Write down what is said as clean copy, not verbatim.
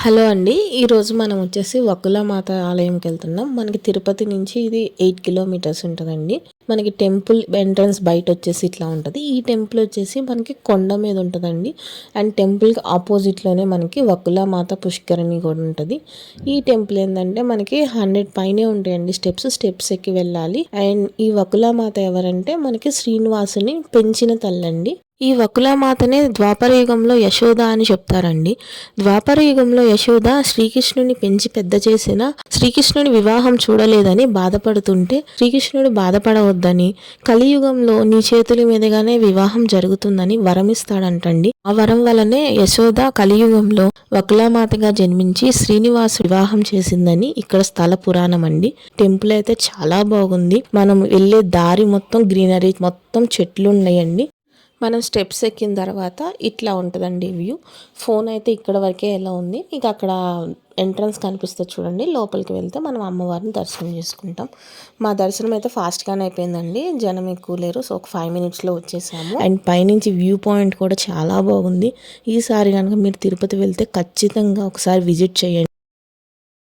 Hello అండి. ఈరోజు మనం వచ్చేసి వకులామాత ఆలయంకి వెళ్తున్నాం. మనకి తిరుపతి నుంచి ఇది 8 కిలోమీటర్స్ ఉంటుందండి. మనకి టెంపుల్ ఎంట్రన్స్ బయట వచ్చేసి ఇట్లా ఉంటుంది. ఈ టెంపుల్ వచ్చేసి మనకి కొండ మీద ఉంటుందండి. అండ్ టెంపుల్కి ఆపోజిట్లోనే మనకి వకులామాత పుష్కరిణి కూడా ఉంటుంది. ఈ టెంపుల్ ఏంటంటే మనకి 100 పైనే ఉంటాయండి స్టెప్స్ ఎక్కి వెళ్ళాలి. అండ్ ఈ వకులామాత ఎవరంటే మనకి శ్రీనివాసుని పెంచిన తల్లండి. ఈ వకులామాతనే ద్వాపర యుగంలో యశోద అని చెప్తారండి. ద్వాపర యుగంలో యశోద శ్రీకృష్ణుని పెంచి పెద్ద చేసిన శ్రీకృష్ణుని వివాహం చూడలేదని బాధపడుతుంటే శ్రీకృష్ణుడు బాధపడవద్దని కలియుగంలో నీ చేతుల మీదుగానే వివాహం జరుగుతుందని వరమిస్తాడంటండి. ఆ వరం వలనే యశోద కలియుగంలో వకులామాతగా జన్మించి శ్రీనివాసు వివాహం చేసిందని ఇక్కడ స్థల పురాణం అండి. టెంపుల్ అయితే చాలా బాగుంది. మనం వెళ్ళే దారి మొత్తం గ్రీనరీ, మొత్తం చెట్లు ఉన్నాయండి. మనం స్టెప్స్ ఎక్కిన తర్వాత ఇట్లా ఉంటుందండి వ్యూ. ఫోన్ అయితే ఇక్కడ వరకే ఎలా ఉంది. మీకు అక్కడ ఎంట్రన్స్ కనిపిస్తుంది చూడండి. లోపలికి వెళ్తే మనం అమ్మవారిని దర్శనం చేసుకుంటాం. మా దర్శనం అయితే ఫాస్ట్గానే అయిపోయిందండి. జనం ఎక్కువ లేరు. సో ఒక 5 minutesలో వచ్చేసాము. అండ్ పైనుంచి వ్యూ పాయింట్ కూడా చాలా బాగుంది. ఈసారి కనుక మీరు తిరుపతి వెళ్తే ఖచ్చితంగా ఒకసారి విజిట్ చేయండి.